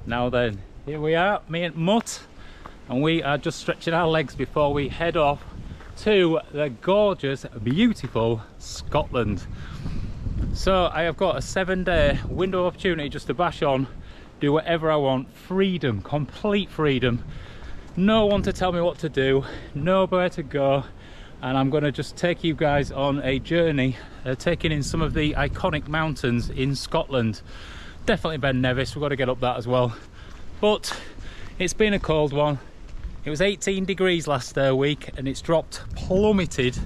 Now then, here we are, me and Mutt, and we are just stretching our legs before we head off to the gorgeous, beautiful Scotland. So I have got a 7-day window of opportunity just to bash on, do whatever I want, freedom, complete freedom. No one to tell me what to do, nowhere to go, and I'm going to just take you guys on a journey, taking in some of the iconic mountains in Scotland. Definitely Ben Nevis, we've got to get up that as well. But it's been a cold one. It was 18 degrees last week and it's plummeted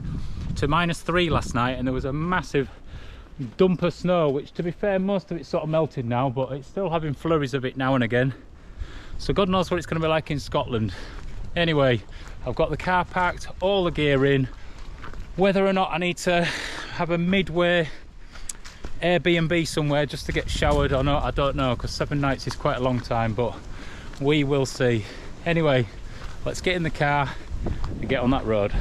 to -3 last night, and there was a massive dump of snow, which to be fair most of it's sort of melted now, but it's still having flurries of it now and again. So God knows what it's going to be like in Scotland. Anyway, I've got the car packed, all the gear in. Whether or not I need to have a midway Airbnb somewhere just to get showered or not, I don't know, because 7 nights is quite a long time, but we will see. Anyway, let's get in the car and get on that road.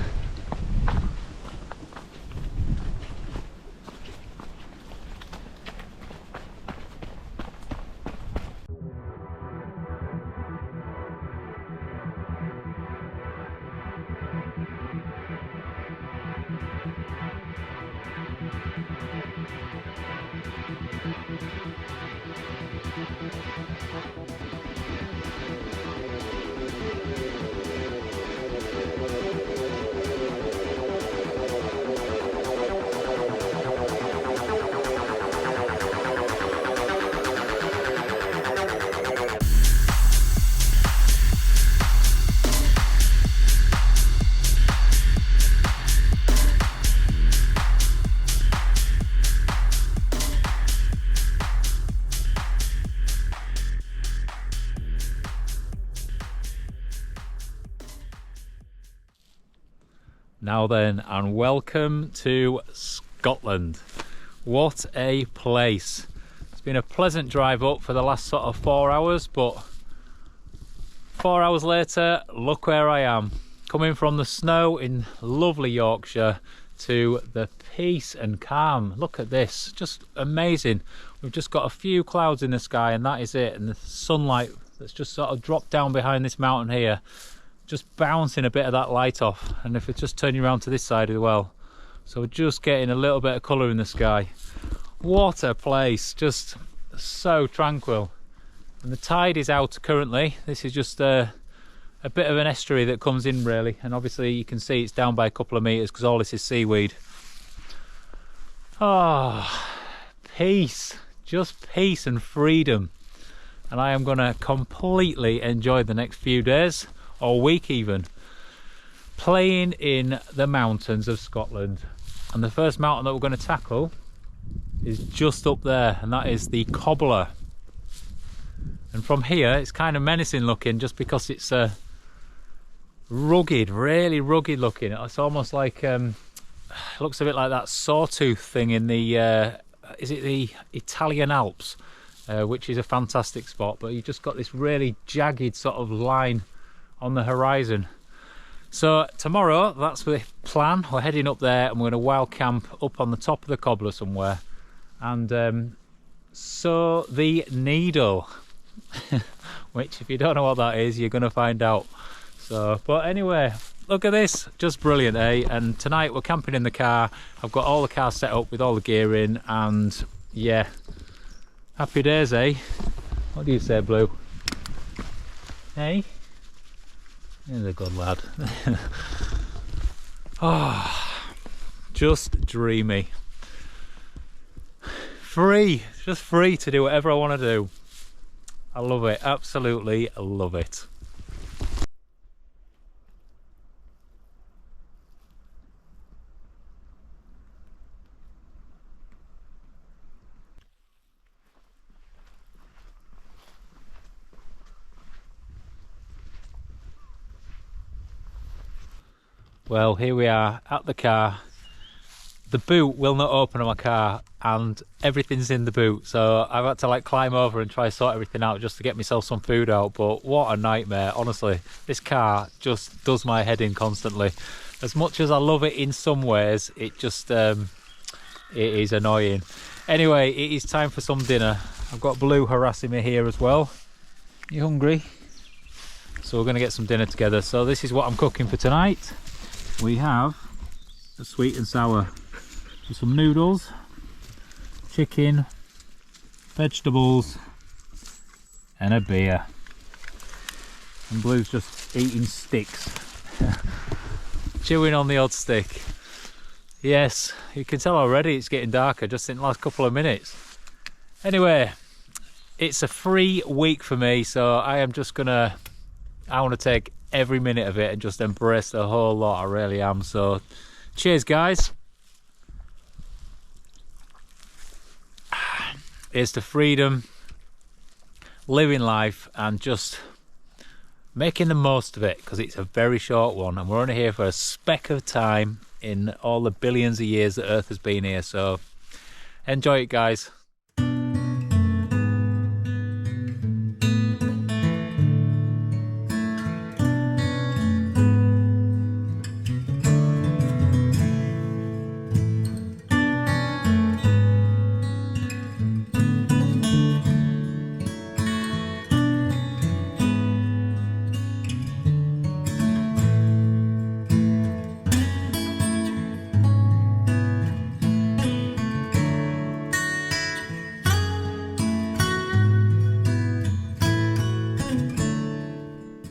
Now then, and welcome to Scotland. What a place. It's been a pleasant drive up for the last sort of 4 hours, but 4 hours later, look where I am. Coming from the snow in lovely Yorkshire to the peace and calm. Look at this, just amazing. We've just got a few clouds in the sky and that is it, and the sunlight that's just sort of dropped down behind this mountain here, just bouncing a bit of that light off. And if it's just turning around to this side as well, so we're just getting a little bit of colour in the sky. What a place, just so tranquil. And the tide is out currently. This is just a bit of an estuary that comes in really, and obviously you can see it's down by a couple of metres because all this is seaweed. Oh, peace, just peace and freedom. And I am going to completely enjoy the next few days, or week even, playing in the mountains of Scotland. And the first mountain that we're going to tackle is just up there, and that is the Cobbler. And from here it's kind of menacing looking, just because it's rugged, really rugged looking. It's almost like it looks a bit like that sawtooth thing in the is it the Italian Alps, which is a fantastic spot, but you just got this really jagged sort of line on the horizon. So tomorrow, that's the plan. We're heading up there and we're going to wild camp up on the top of the Cobbler somewhere and sow the needle, which if you don't know what that is, you're going to find out. So, but anyway, look at this, just brilliant, eh? And tonight we're camping in the car. I've got all the car set up with all the gear in, and yeah, happy days, eh? What do you say, Blue? Hey? He's a good lad. Oh, just dreamy. Free, just free to do whatever I want to do. I love it, absolutely love it. Well, here we are at the car. The boot will not open on my car and everything's in the boot, so I've had to like climb over and try to sort everything out just to get myself some food out. But what a nightmare, honestly. This car just does my head in constantly. As much as I love it in some ways, it just it is annoying. Anyway, it is time for some dinner. I've got Blue harassing me here as well. You hungry? So we're going to get some dinner together. So this is what I'm cooking for tonight. We have a sweet and sour with some noodles, chicken, vegetables and a beer. And Blue's just eating sticks. Chewing on the odd stick. Yes, you can tell already it's getting darker just in the last couple of minutes. Anyway, it's a free week for me, so I want to take every minute of it and just embrace the whole lot. I really am. So cheers guys. Here's to freedom, living life and just making the most of it, because it's a very short one and we're only here for a speck of time in all the billions of years that Earth has been here. So enjoy it guys.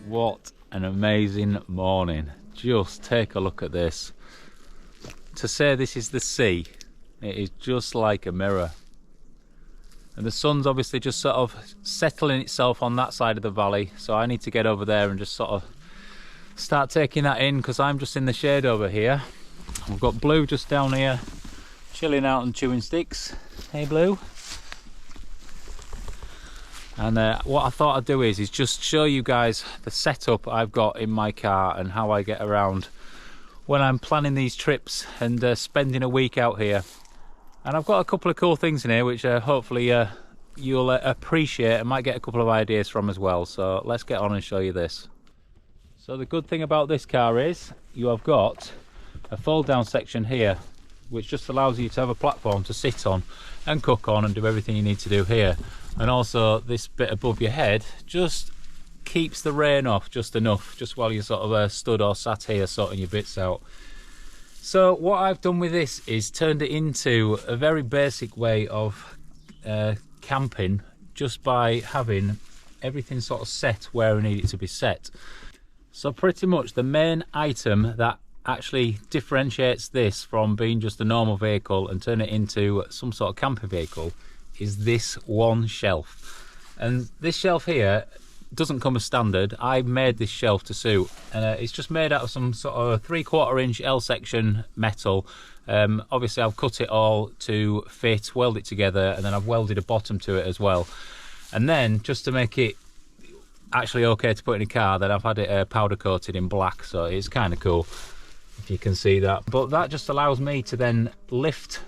What an amazing morning. Just take a look at this. To say this is the sea, it is just like a mirror. And the sun's obviously just sort of settling itself on that side of the valley, so I need to get over there and just sort of start taking that in, because I'm just in the shade over here. We've got Blue just down here chilling out and chewing sticks. Hey Blue. And what I thought I'd do is just show you guys the setup I've got in my car and how I get around when I'm planning these trips and spending a week out here. And I've got a couple of cool things in here which hopefully you'll appreciate and might get a couple of ideas from as well. So let's get on and show you this. So the good thing about this car is you have got a fold down section here, which just allows you to have a platform to sit on and cook on and do everything you need to do here. And also this bit above your head just keeps the rain off just enough, just while you're sort of stood or sat here sorting your bits out. So what I've done with this is turned it into a very basic way of camping, just by having everything sort of set where I need it to be set. So pretty much the main item that actually differentiates this from being just a normal vehicle and turn it into some sort of camping vehicle is this one shelf. And this shelf here doesn't come as standard. I made this shelf to suit, and it's just made out of some sort of 3/4 inch L section metal. Obviously I've cut it all to fit, weld it together, and then I've welded a bottom to it as well. And then just to make it actually okay to put in a car, then I've had it powder coated in black, so it's kind of cool if you can see that. But that just allows me to then lift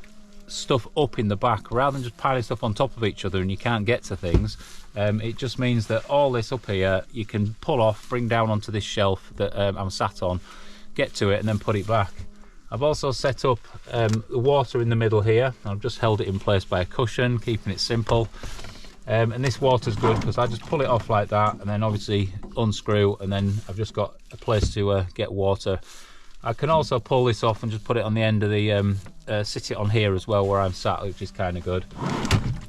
stuff up in the back rather than just piling stuff on top of each other and you can't get to things. It just means that all this up here you can pull off, bring down onto this shelf that I'm sat on, get to it and then put it back. I've also set up the water in the middle here. I've just held it in place by a cushion, keeping it simple. And this water's good because I just pull it off like that and then obviously unscrew, and then I've just got a place to get water. I can also pull this off and just put it on the end of the sit it on here as well where I'm sat, which is kind of good.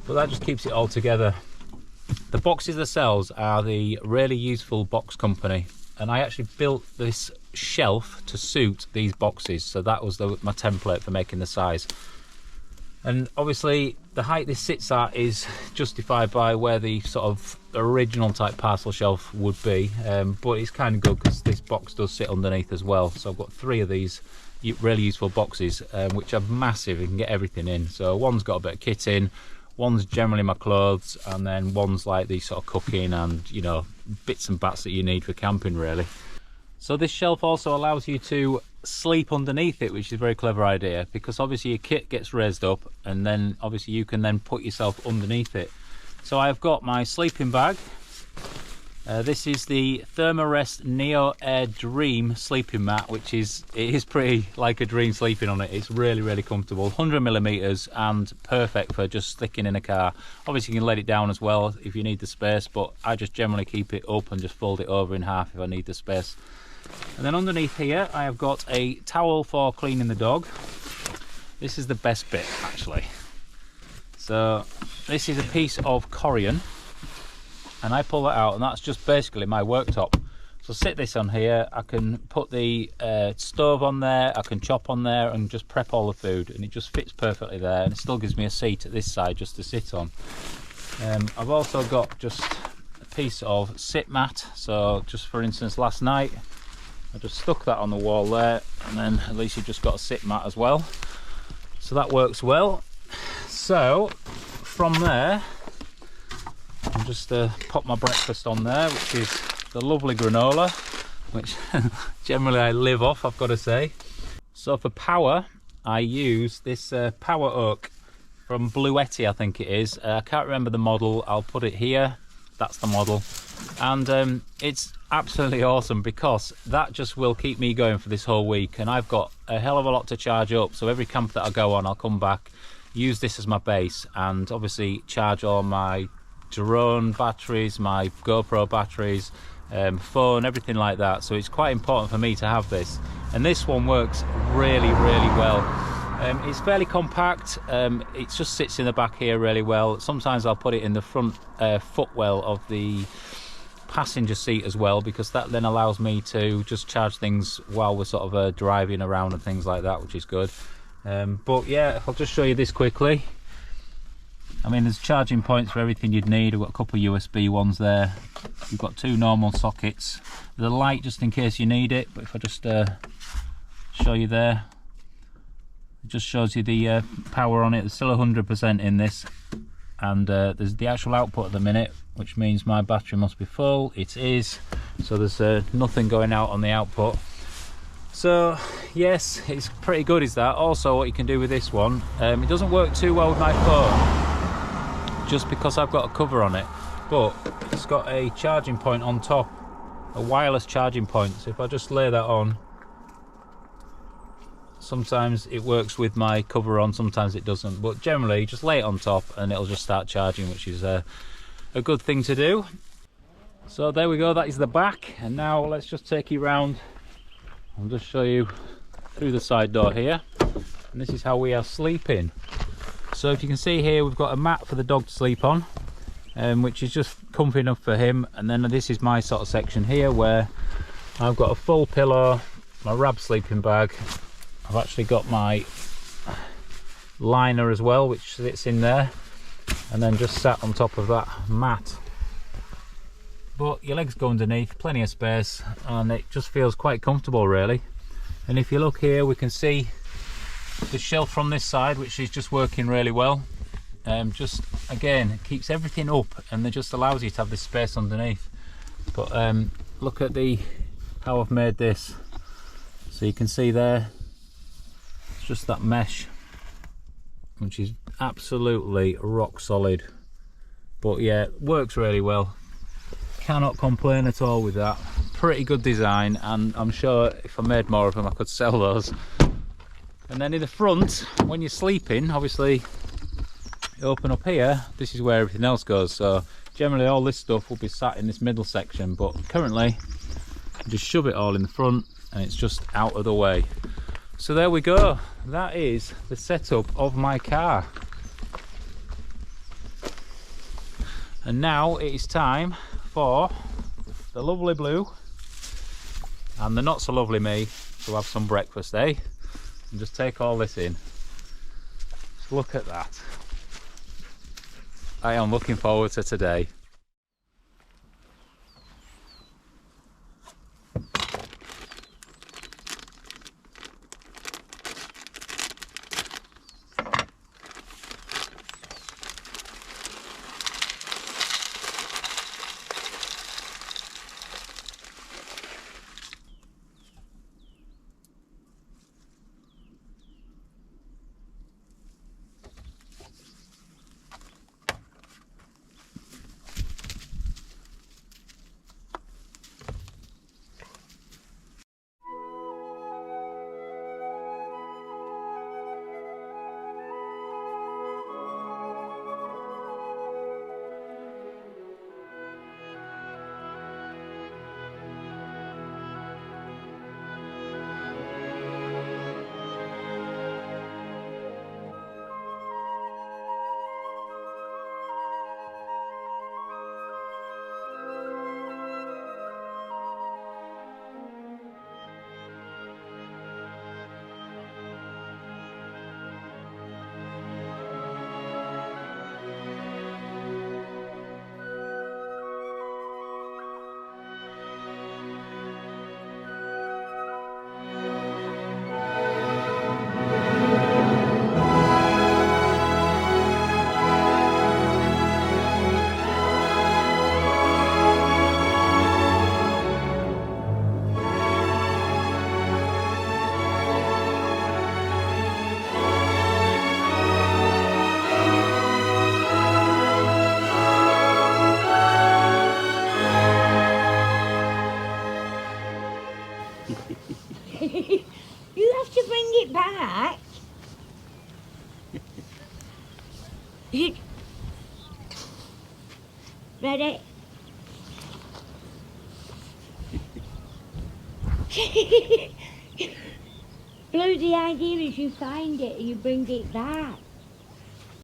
But that just keeps it all together. The boxes themselves are the Really Useful Box Company, and I actually built this shelf to suit these boxes, so that was my template for making the size. And obviously the height this sits at is justified by where the sort of original type parcel shelf would be, but it's kind of good because this box does sit underneath as well. So I've got 3 of these Really Useful boxes, which are massive. You can get everything in. So one's got a bit of kit in, one's generally my clothes, and then one's like the sort of cooking and, you know, bits and bats that you need for camping really. So this shelf also allows you to sleep underneath it, which is a very clever idea, because obviously your kit gets raised up and then obviously you can then put yourself underneath it. So I've got my sleeping bag, This is the Thermarest Neo Air Dream sleeping mat, which is pretty like a dream sleeping on it. It's really comfortable, 100mm and perfect for just sticking in a car. Obviously you can let it down as well if you need the space, but I just generally keep it up and just fold it over in half if I need the space. And then underneath here I have got a towel for cleaning the dog. This is the best bit actually. So this is a piece of corian, and I pull that out, and that's just basically my worktop. So sit this on here, I can put the stove on there, I can chop on there and just prep all the food, and it just fits perfectly there, and it still gives me a seat at this side just to sit on. I've also got just a piece of sit mat, so just for instance last night I just stuck that on the wall there, and then at least you've just got a sit mat as well, so that works well. So from there I'll just pop my breakfast on there, which is the lovely granola, which generally I live off, I've got to say. So for power I use this Power Oak from BLUETTI, I think it is. I can't remember the model, I'll put it here, that's the model. And it's absolutely awesome because that just will keep me going for this whole week, and I've got a hell of a lot to charge up, so every camp that I go on I'll come back, use this as my base, and obviously charge all my drone batteries, my GoPro batteries, phone, everything like that. So it's quite important for me to have this, and this one works really well. It's fairly compact, it just sits in the back here really well. Sometimes I'll put it in the front footwell of the passenger seat as well, because that then allows me to just charge things while we're sort of driving around and things like that, which is good. But yeah, I'll just show you this quickly. I mean, there's charging points for everything you'd need. I've got a couple of USB ones there. You've got 2 normal sockets. There's a light just in case you need it, but if I just show you there, it just shows you the power on it. There's still 100% in this, and there's the actual output at the minute, which means my battery must be full. It is, so there's nothing going out on the output. So yes, it's pretty good is that. Also what you can do with this one, it doesn't work too well with my phone just because I've got a cover on it, but it's got a charging point on top, a wireless charging point. So if I just lay that on, sometimes it works with my cover on, sometimes it doesn't, but generally just lay it on top and it'll just start charging, which is a good thing to do. So there we go, that is the back, and now let's just take you around. I'll just show you through the side door here, and this is how we are sleeping. So if you can see here, we've got a mat for the dog to sleep on, which is just comfy enough for him, and then this is my sort of section here where I've got a full pillow, my Rab sleeping bag. I've actually got my liner as well, which sits in there, and then just sat on top of that mat. But your legs go underneath, plenty of space, and it just feels quite comfortable really. And if you look here, we can see the shelf from this side, which is just working really well. Just again, it keeps everything up, and it just allows you to have this space underneath. But look at how I've made this. So you can see there, it's just that mesh, which is absolutely rock solid. But yeah, it works really well. Cannot complain at all with that. Pretty good design, and I'm sure if I made more of them I could sell those. And then in the front, when you're sleeping, obviously you open up here, this is where everything else goes. So generally all this stuff will be sat in this middle section, but currently you just shove it all in the front and it's just out of the way. So there we go, that is the setup of my car. And now it is time for the lovely Blue and the not so lovely me to have some breakfast, eh? And just take all this in. Just look at that. I am looking forward to today. You have to bring it back. Ready? Blue, the idea is you find it and you bring it back.